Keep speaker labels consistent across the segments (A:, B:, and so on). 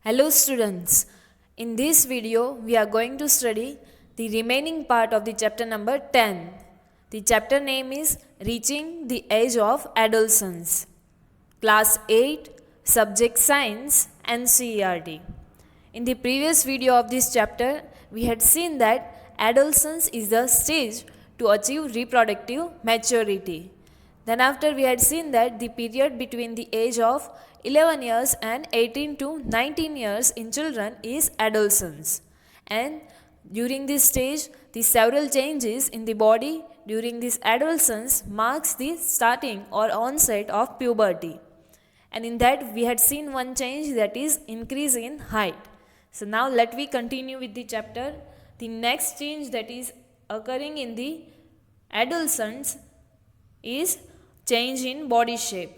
A: Hello students, in this video we are going to study the remaining part of the chapter number 10. The chapter name is Reaching the Age of Adolescence. Class 8, Subject Science and CERT. In the previous video of this chapter, we had seen that adolescence is the stage to achieve reproductive maturity. Then after we had seen that the period between the age of 11 years and 18 to 19 years in children is adolescence. And during this stage, the several changes in the body during this adolescence marks the starting or onset of puberty. And in that we had seen one change, that is increase in height. So now let me continue with the chapter. The next change that is occurring in the adolescence is change in body shape.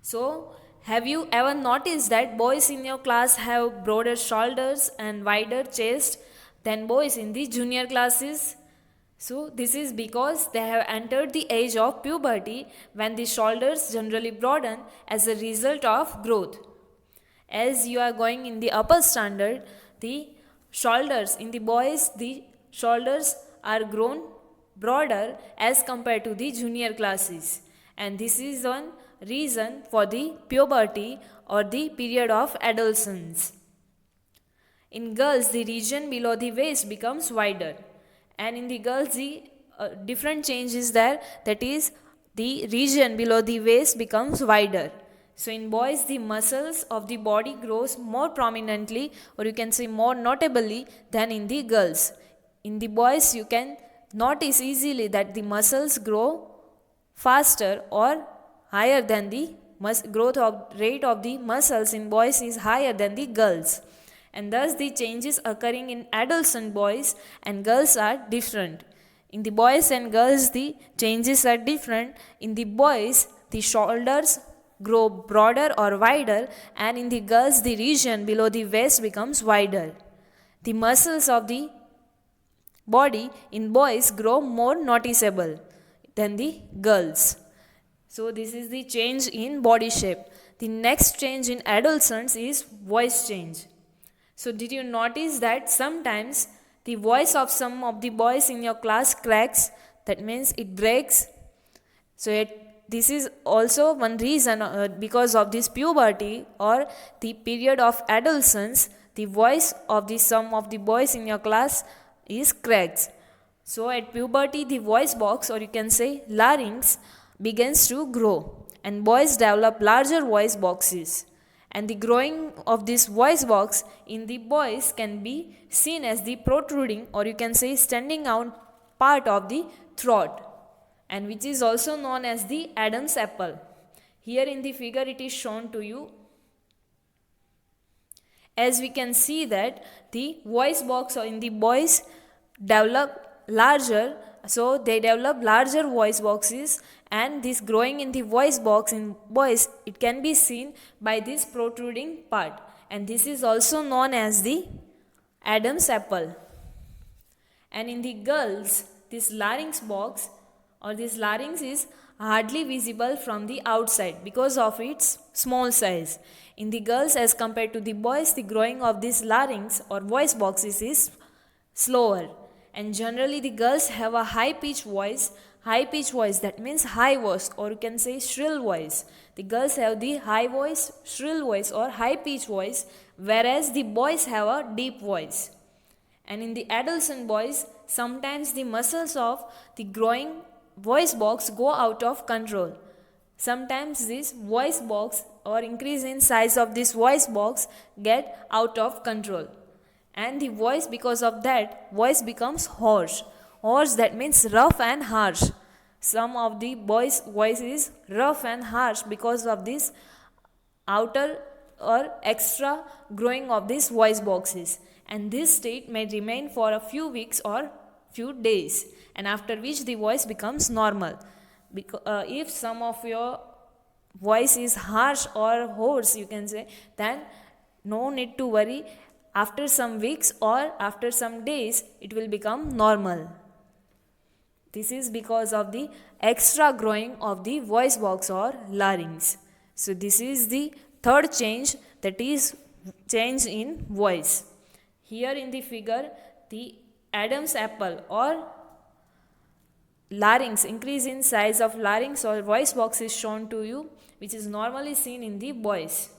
A: So, have you ever noticed that boys in your class have broader shoulders and wider chest than boys in the junior classes? So, this is because they have entered the age of puberty when the shoulders generally broaden as a result of growth. As you are going in the upper standard, the shoulders in the boys, the shoulders are grown broader as compared to the junior classes, and this is one reason for the puberty or the period of adolescence. In girls, the region below the waist becomes wider, and in the girls the different change is there, that is the region below the waist becomes wider. So in boys, the muscles of the body grows more prominently, or you can say more notably, than in the girls. In the boys, you can notice easily that the muscles grow faster or higher than the growth of rate of the muscles in boys is higher than the girls, and thus the changes occurring in adolescent boys and girls are different. In the boys and girls, the changes are different. In the boys, the shoulders grow broader or wider, and in the girls, the region below the waist becomes wider. The muscles of the body in boys grow more noticeable than the girls. So this is the change in body shape. The next change in adolescents is voice change. So did you notice that sometimes the voice of some of the boys in your class cracks? That means it breaks. So this is also one reason, because of this puberty or the period of adolescence, the voice of the some of the boys in your class is cracks. So at puberty, the voice box, or you can say larynx, begins to grow, and boys develop larger voice boxes, and the growing of this voice box in the boys can be seen as the protruding, or you can say standing out part of the throat, and which is also known as the Adam's apple. Here in the figure it is shown to you. As we can see that the voice box in the boys develop larger, so they develop larger voice boxes, and this growing in the voice box in boys, it can be seen by this protruding part, and this is also known as the Adam's apple. And in the girls, this larynx box or this larynx is hardly visible from the outside because of its small size. In the girls as compared to the boys, the growing of this larynx or voice boxes is slower, and generally the girls have a high pitch voice. High pitch voice, that means high voice, or you can say shrill voice. The girls have the high voice, shrill voice or high pitch voice, whereas the boys have a deep voice. And in the adolescent boys, sometimes the muscles of the growing voice box go out of control. Sometimes this voice box or increase in size of this voice box get out of control, and the voice, because of that, voice becomes hoarse. Hoarse, that means rough and harsh. Some of the boys' voice is rough and harsh because of this outer or extra growing of these voice boxes, and this state may remain for a few weeks or few days, and after which the voice becomes normal. If some of your voice is harsh or hoarse, you can say, then no need to worry. After some weeks or after some days, it will become normal. This is because of the extra growing of the voice box or larynx. So this is the third change, that is change in voice. Here in the figure, the Adam's apple or larynx, increase in size of larynx or voice box is shown to you, which is normally seen in the boys.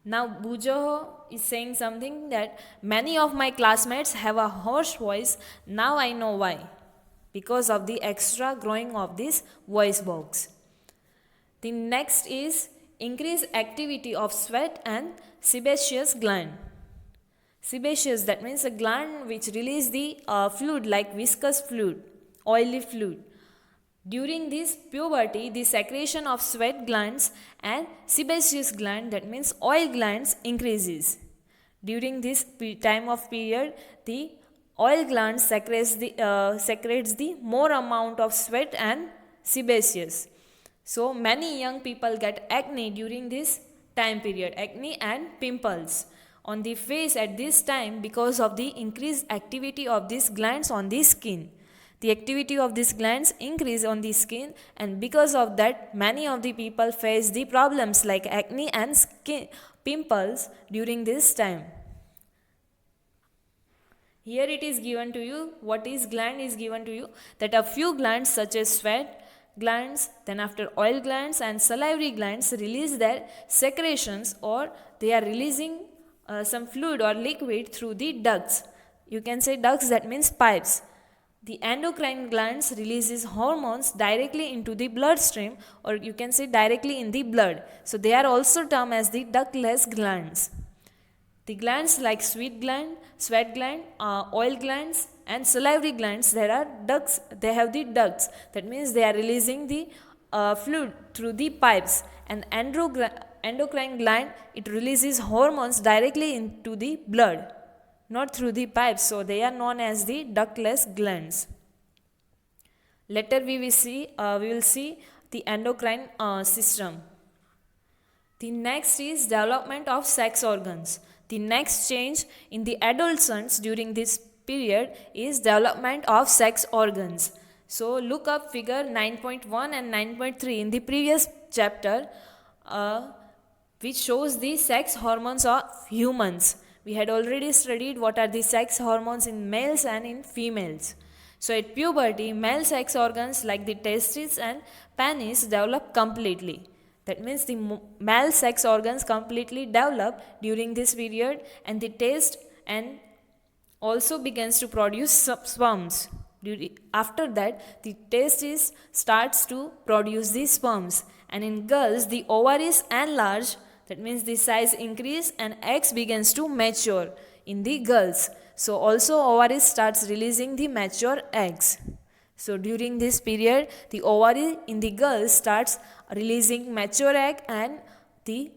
A: Now Bujo is saying something that many of my classmates have a harsh voice. Now I know why. Because of the extra growing of this voice box. The next is increased activity of sweat and sebaceous gland. Sebaceous, that means a gland which release the fluid like viscous fluid, oily fluid. During this puberty, the secretion of sweat glands and sebaceous gland, that means oil glands, increases. During this time of period, the oil gland secretes the more amount of sweat and sebaceous. So many young people get acne during this time period, acne and pimples on the face at this time because of the increased activity of these glands on the skin. The activity of these glands increase on the skin, and because of that many of the people face the problems like acne and skin pimples during this time. Here it is given to you, what is gland is given to you, that a few glands such as sweat glands, then after oil glands and salivary glands release their secretions, or they are releasing some fluid or liquid through the ducts. You can say ducts, that means pipes. The endocrine glands releases hormones directly into the bloodstream, or you can say directly in the blood. So they are also termed as the ductless glands. The glands like sweat gland, oil glands and salivary glands, there are ducts, they have the ducts. That means they are releasing the fluid through the pipes. And endocrine gland, it releases hormones directly into the blood, not through the pipes. So they are known as the ductless glands. Later we will see the endocrine system. The next is development of sex organs. The next change in the adolescents during this period is development of sex organs. So look up figure 9.1 and 9.3 in the previous chapter, which shows the sex hormones of humans. We had already studied what are the sex hormones in males and in females. So at puberty, male sex organs like the testes and penis develop completely. That means the male sex organs completely develop during this period, and the test and also begins to produce sperms. After that, the testis starts to produce the sperms, and in girls the ovaries enlarge, that means the size increase, and eggs begins to mature in the girls. So also ovaries starts releasing the mature eggs. So during this period, the ovary in the girl starts releasing mature egg, and the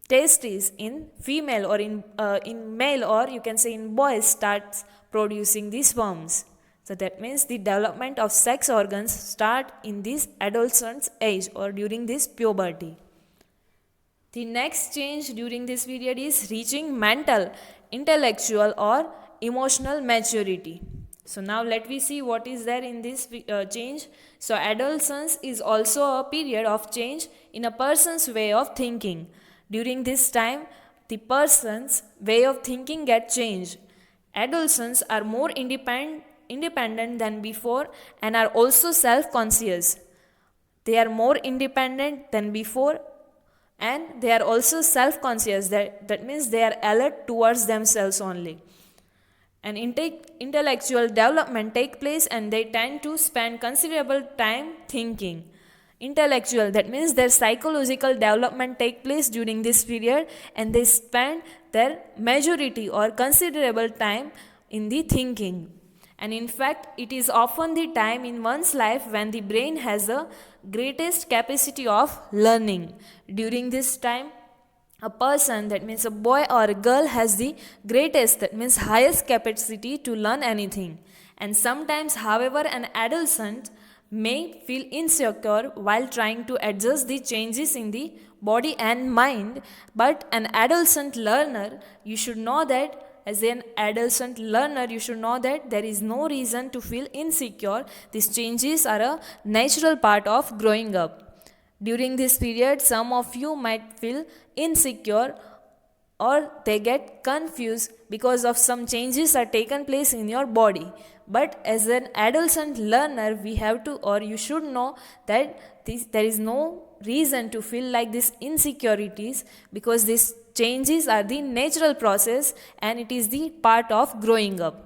A: testes in female or in male, or you can say in boys, starts producing the sperms. So that means the development of sex organs start in this adolescent age or during this puberty. The next change during this period is reaching mental, intellectual or emotional maturity. So now let me see what is there in this change. So adolescence is also a period of change in a person's way of thinking. During this time, the person's way of thinking gets changed. Adolescents are more independent than before and are also self-conscious. They are more independent than before and they are also self-conscious. That means they are alert towards themselves only. And intellectual development take place and they tend to spend considerable time thinking. Intellectual, that means their psychological development take place during this period and they spend their majority or considerable time in the thinking. And in fact, it is often the time in one's life when the brain has the greatest capacity of learning. During this time, a person, that means a boy or a girl, has the greatest, that means highest capacity to learn anything. And sometimes, however, an adolescent may feel insecure while trying to adjust the changes in the body and mind. But an adolescent learner, you should know that as an adolescent learner, you should know that there is no reason to feel insecure. These changes are a natural part of growing up. During this period, some of you might feel insecure or they get confused because of some changes are taken place in your body. But as an adolescent learner, we have to, or you should know that there is no reason to feel like these insecurities, because these changes are the natural process and it is the part of growing up.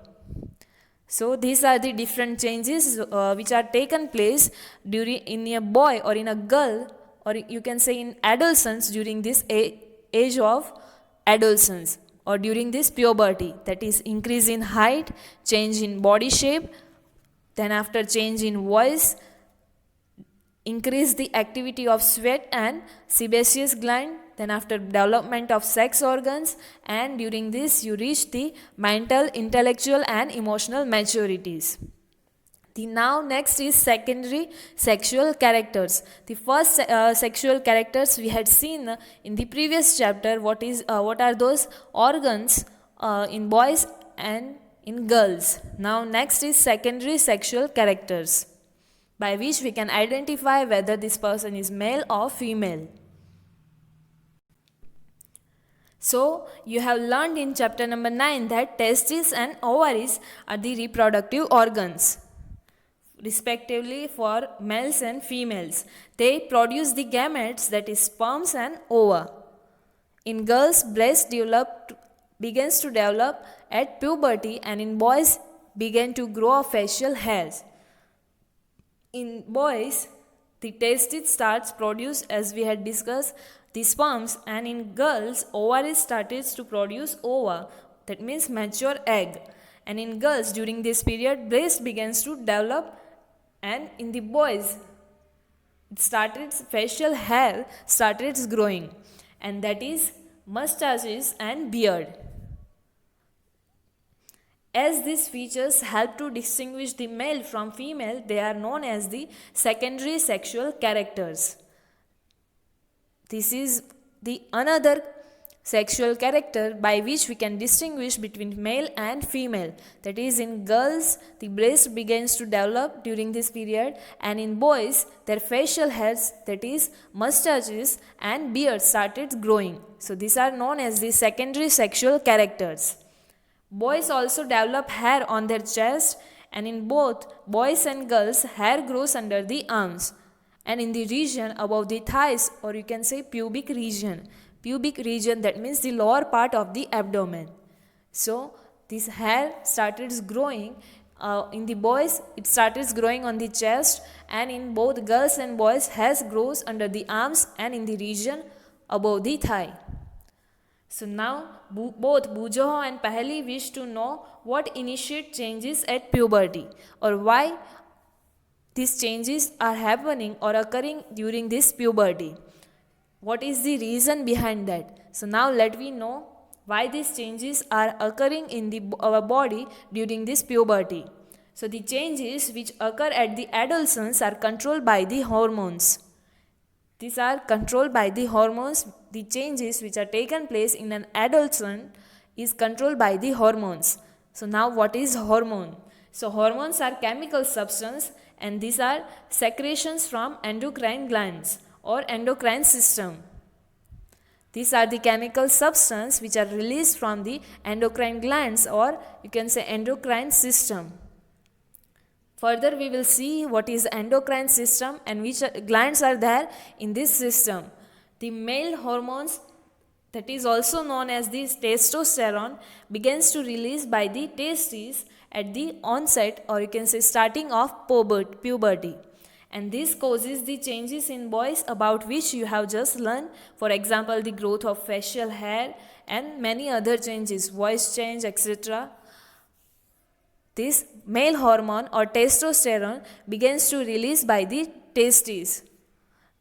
A: So these are the different changes which are taken place during in a boy or in a girl, or you can say in adolescence, during this age of adolescence or during this puberty. That is increase in height, change in body shape, then after change in voice, increase the activity of sweat and sebaceous gland, then after development of sex organs, and during this you reach the mental, intellectual and emotional maturities. The now next is secondary sexual characters. The first sexual characters we had seen in the previous chapter. What are those organs in boys and in girls. Now next is secondary sexual characters, by which we can identify whether this person is male or female. So, you have learned in chapter number 9 that testes and ovaries are the reproductive organs, respectively for males and females. They produce the gametes, that is sperms and ova. In girls, breast begins to develop at puberty, and in boys begin to grow facial hairs. In boys, the testes starts produce, as we had discussed, the sperms, and in girls, ovaries started to produce ova, that means mature egg. And in girls, during this period, breast begins to develop, and in the boys, facial hair started growing, and that is mustaches and beard. As these features help to distinguish the male from female, they are known as the secondary sexual characters. This is the another sexual character by which we can distinguish between male and female. That is, in girls, the breast begins to develop during this period, and in boys, their facial hairs, that is mustaches and beard, started growing. So these are known as the secondary sexual characters. Boys also develop hair on their chest, and in both boys and girls, hair grows under the arms and in the region above the thighs, or you can say pubic region. Pubic region, that means the lower part of the abdomen. So this hair started growing in the boys, it started growing on the chest, and in both girls and boys, hair grows under the arms and in the region above the thigh. So now both Bujoho and Paheli wish to know what initiate changes at puberty, or why these changes are happening or occurring during this puberty. What is the reason behind that? So now let me know why these changes are occurring in our body during this puberty. So the changes which occur at the adolescence are controlled by the hormones. These are controlled by the hormones. The changes which are taken place in an adolescent is controlled by the hormones. So now what is hormone? So hormones are chemical substance, and these are secretions from endocrine glands or endocrine system. These are the chemical substances which are released from the endocrine glands, or you can say endocrine system. Further, we will see what is endocrine system and which glands are there in this system. The male hormones, that is also known as the testosterone, begins to release by the testes at the onset, or you can say starting of puberty. And this causes the changes in boys about which you have just learned. For example, the growth of facial hair and many other changes, voice change, etc. This male hormone or testosterone begins to release by the testes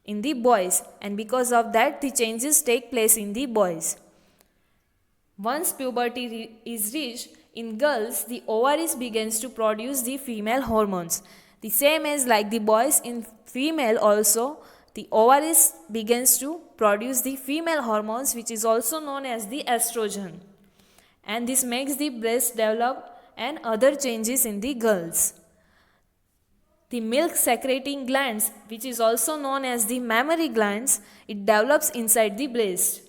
A: in the boys, and because of that the changes take place in the boys. Once puberty is reached, in girls the ovaries begins to produce the female hormones. The same as like the boys, in female also the ovaries begins to produce the female hormones, which is also known as the estrogen, and this makes the breast develop and other changes in the girls. The milk secreting glands, which is also known as the mammary glands, it develops inside the breast.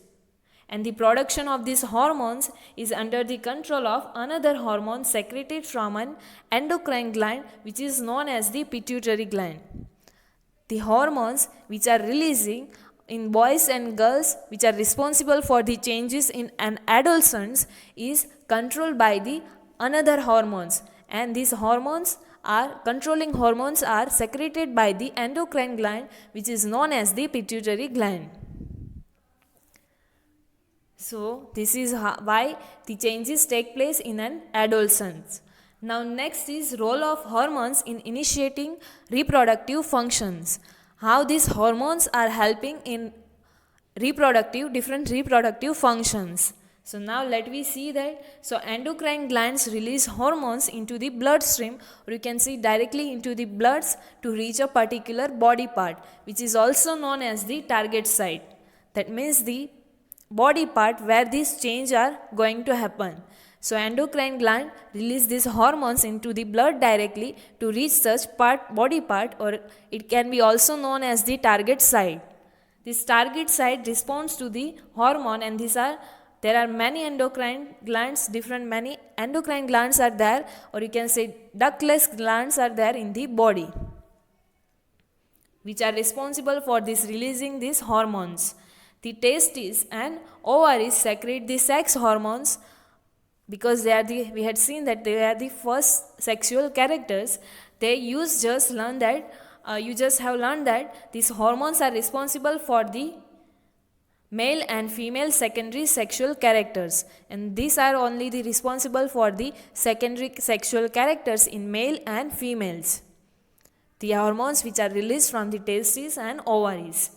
A: And the production of these hormones is under the control of another hormone secreted from an endocrine gland, which is known as the pituitary gland. The hormones which are releasing in boys and girls, which are responsible for the changes in an adolescence, is controlled by the another hormones, and these controlling hormones are secreted by the endocrine gland, which is known as the pituitary gland. So this is why the changes take place in an adolescence. Now next is role of hormones in initiating reproductive functions. How these hormones are helping in different reproductive functions. So now let me see that. So endocrine glands release hormones into the bloodstream, or you can see directly into the bloods to reach a particular body part, which is also known as the target site. That means the body part where these changes are going to happen. So endocrine gland release these hormones into the blood directly to reach such body part, or it can be also known as the target site. This target site responds to the hormone, and there are many endocrine glands, many endocrine glands are there, or you can say ductless glands are there in the body, which are responsible for this releasing these hormones. The testes and ovaries secrete the sex hormones because we had seen that they are the first sexual characters. You just have learned that these hormones are responsible for the male and female secondary sexual characters, and these are only the responsible for the secondary sexual characters in male and females. The hormones which are released from the testes and ovaries.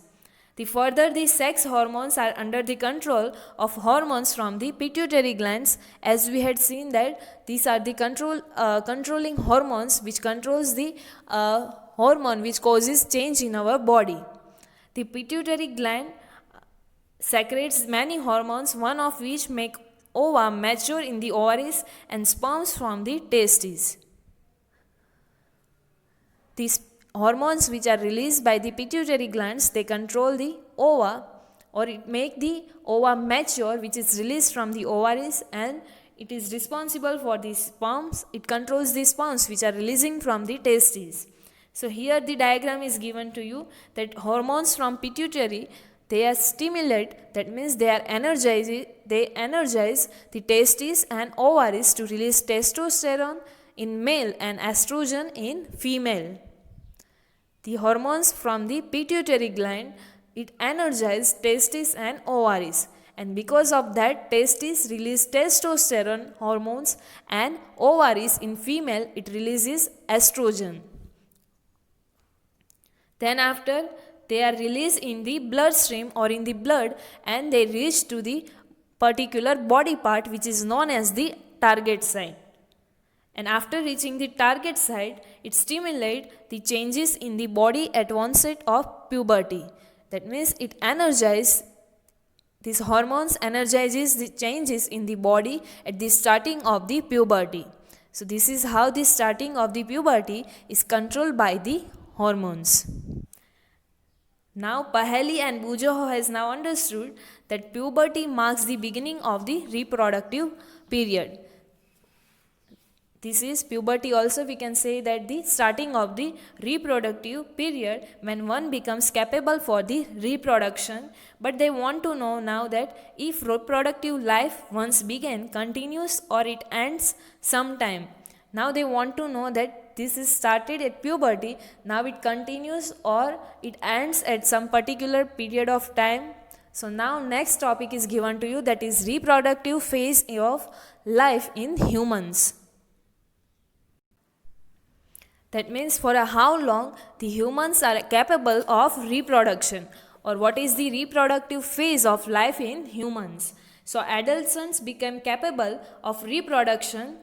A: The sex hormones are under the control of hormones from the pituitary glands, as we had seen that these are the controlling hormones which controls the hormone which causes change in our body. The pituitary gland secretes many hormones, one of which make ova mature in the ovaries and sperms from the testes. These hormones which are released by the pituitary glands, they control the ova, or it make the ova mature, which is released from the ovaries, and it is responsible for the sperms. It controls the sperms which are releasing from the testes. So here the diagram is given to you that hormones from pituitary, they are stimulate, that means they energize the testes and ovaries to release testosterone in male and estrogen in female. The hormones from the pituitary gland, it energizes testes and ovaries, and because of that testes release testosterone hormones and ovaries in female it releases estrogen. Then after they are released in the bloodstream or in the blood, and they reach to the particular body part which is known as the target site. And after reaching the target site, it stimulates the changes in the body at onset of puberty. That means it energizes, these hormones energizes the changes in the body at the starting of the puberty. So this is how the starting of the puberty is controlled by the hormones. Now Paheli and Bujoho has now understood that puberty marks the beginning of the reproductive period. This is puberty, also we can say that the starting of the reproductive period when one becomes capable for the reproduction. But they want to know now that if reproductive life once began continues or it ends sometime. Now they want to know that this is started at puberty, now it continues or it ends at some particular period of time. So now next topic is given to you, that is reproductive phase of life in humans. That means for how long the humans are capable of reproduction, or what is the reproductive phase of life in humans. So adolescents become capable of reproduction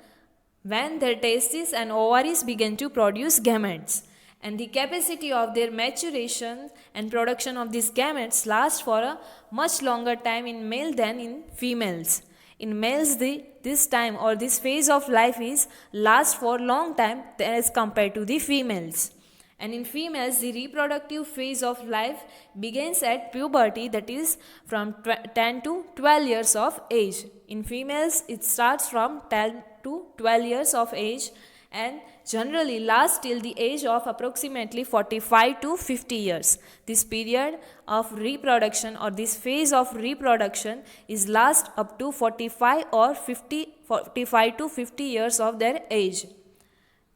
A: when their testes and ovaries begin to produce gametes, and the capacity of their maturation and production of these gametes lasts for a much longer time in male than in females. In males, this time or this phase of life is lasts for long time as compared to the females. And in females, the reproductive phase of life begins at puberty, that is from 10 to 12 years of age. In females, it starts from 10 to 12 years of age and generally lasts till the age of approximately 45 to 50 years. This period of reproduction or this phase of reproduction is last up to 45 or 45 to 50 years of their age.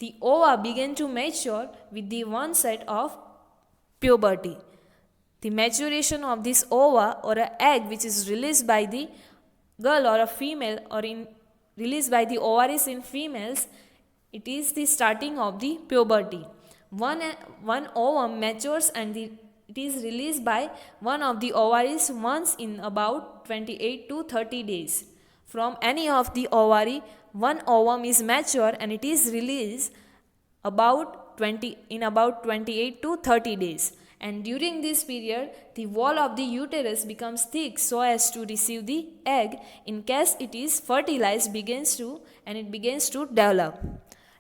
A: The ova begin to mature with the onset of puberty. The maturation of this ova or an egg which is released by the girl or a female or released by the ovaries in females, it is the starting of the puberty. One ovum matures and it is released by one of the ovaries once in about 28 to 30 days. From any of the ovary, one ovum is mature and it is released in about 28 to 30 days. And during this period, the wall of the uterus becomes thick so as to receive the egg in case it is fertilized begins to develop.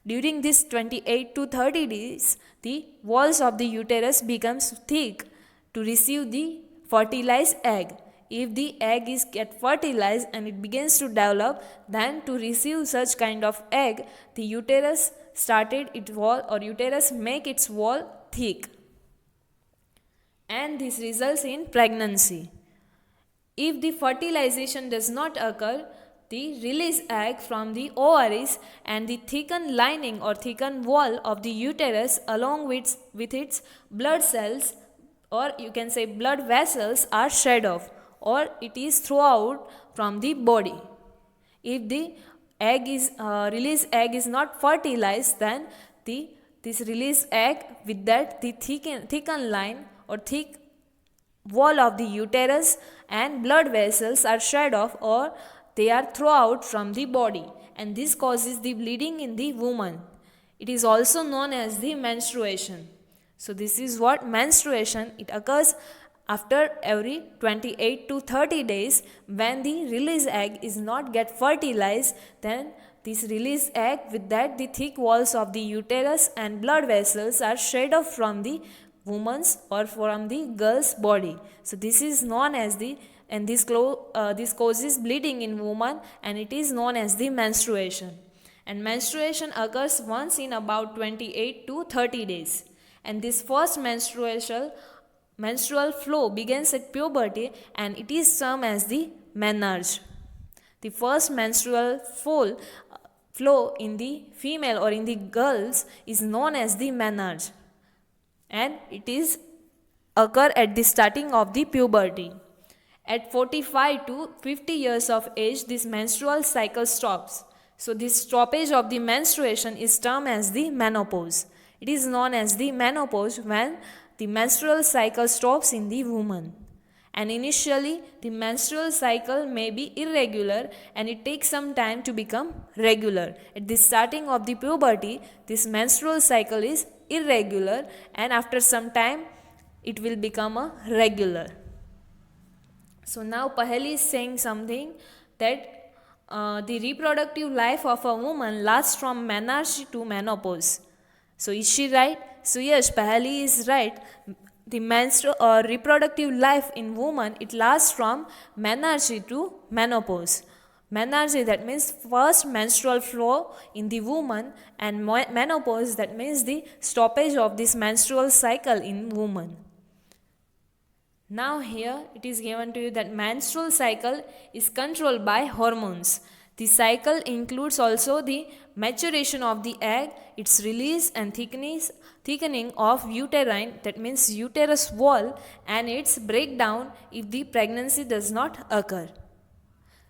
A: During this 28 to 30 days, the walls of the uterus becomes thick to receive the fertilized egg. If the egg is get fertilized and it begins to develop, then to receive such kind of egg, the uterus started its wall or uterus make its wall thick. And this results in pregnancy. If the fertilization does not occur, the release egg from the ovaries and the thickened lining or thickened wall of the uterus along with its blood cells or you can say blood vessels are shed off or it is thrown out from the body. If the release egg is not fertilized, then this release egg with that the thickened line or thick wall of the uterus and blood vessels are shed off or they are thrown out from the body, and this causes the bleeding in the woman. It is also known as the menstruation. So this is what menstruation, it occurs after every 28 to 30 days. When the release egg is not get fertilized, then this release egg with that the thick walls of the uterus and blood vessels are shed off from the woman's or from the girl's body. So this is known as this causes bleeding in woman and it is known as the menstruation. And menstruation occurs once in about 28 to 30 days. And this first menstrual flow begins at puberty and it is termed as the menarche. The first menstrual flow in the female or in the girls is known as the menarche, and it is occur at the starting of the puberty. At 45 to 50 years of age, this menstrual cycle stops. So this stoppage of the menstruation is termed as the menopause. It is known as the menopause when the menstrual cycle stops in the woman. And initially, the menstrual cycle may be irregular and it takes some time to become regular. At the starting of the puberty, this menstrual cycle is irregular and after some time, it will become a regular. So now Paheli is saying something that the reproductive life of a woman lasts from menarche to menopause. So is she right? So yes, Paheli is right. The menstrual or reproductive life in woman, it lasts from menarche to menopause. Menarche, that means first menstrual flow in the woman, and menopause, that means the stoppage of this menstrual cycle in woman. Now here it is given to you that menstrual cycle is controlled by hormones. The cycle includes also the maturation of the egg, its release and thickening of uterine, that means uterus wall, and its breakdown if the pregnancy does not occur.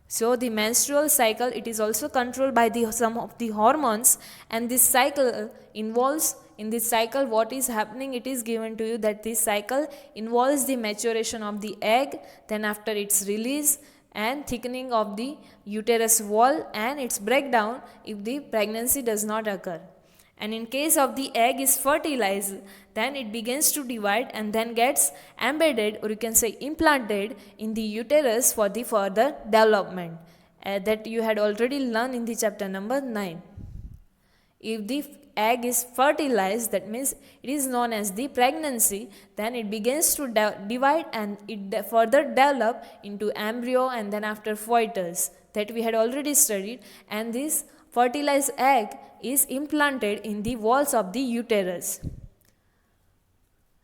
A: So the menstrual cycle, it is also controlled by some of the hormones, and this cycle involves, in this cycle what is happening, it is given to you that this cycle involves the maturation of the egg, then after its release and thickening of the uterus wall and its breakdown if the pregnancy does not occur. And in case of the egg is fertilized, then it begins to divide and then gets embedded, or you can say implanted, in the uterus for the further development that you had already learned in the chapter number 9. If the egg is fertilized, that means it is known as the pregnancy, then it begins to divide and it further develop into embryo and then after fetus that we had already studied, and this fertilized egg is implanted in the walls of the uterus.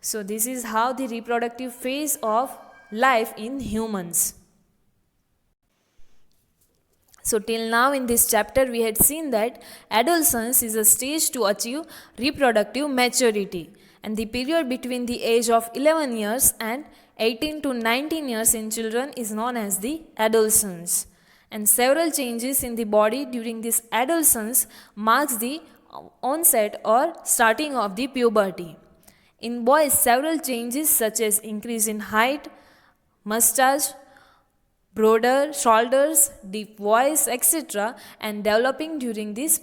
A: So this is how the reproductive phase of life in humans. So till now in this chapter we had seen that adolescence is a stage to achieve reproductive maturity, and the period between the age of 11 years and 18 to 19 years in children is known as the adolescence. And several changes in the body during this adolescence marks the onset or starting of the puberty. In boys, several changes such as increase in height, mustache, broader shoulders, deep voice, etc. and developing during these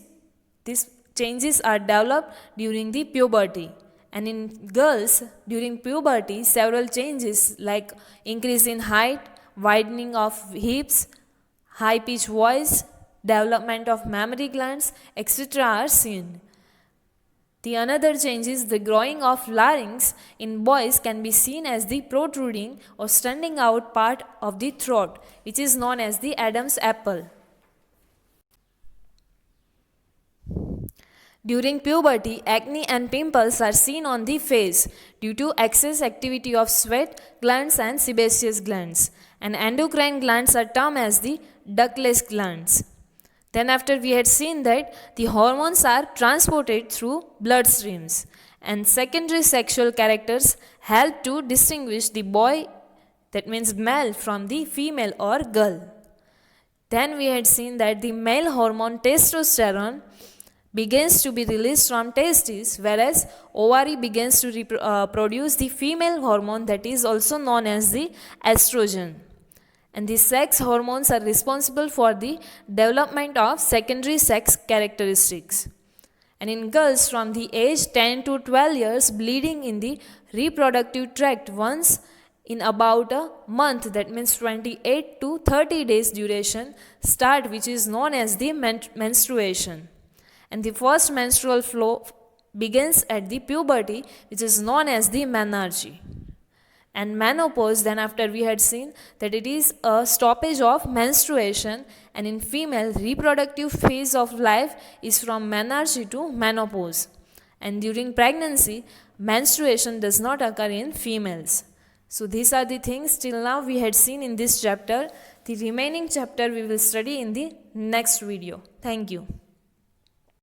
A: changes are developed during the puberty. And in girls, during puberty, several changes like increase in height, widening of hips, high pitched voice, development of mammary glands, etc. are seen. The another change is the growing of larynx in boys can be seen as the protruding or standing out part of the throat, which is known as the Adam's apple. During puberty, acne and pimples are seen on the face due to excess activity of sweat glands and sebaceous glands, and endocrine glands are termed as the ductless glands. Then after we had seen that the hormones are transported through blood streams, and secondary sexual characters help to distinguish the boy, that means male, from the female or girl. Then we had seen that the male hormone testosterone begins to be released from testes, whereas ovary begins to produce the female hormone that is also known as the estrogen. And the sex hormones are responsible for the development of secondary sex characteristics. And in girls from the age 10 to 12 years, bleeding in the reproductive tract once in about a month, that means 28 to 30 days duration, start, which is known as the menstruation. And the first menstrual flow begins at the puberty, which is known as the menarche. And menopause, then after we had seen that it is a stoppage of menstruation, and in female reproductive phase of life is from menarche to menopause. And during pregnancy, menstruation does not occur in females. So these are the things till now we had seen in this chapter. The remaining chapter we will study in the next video. Thank you.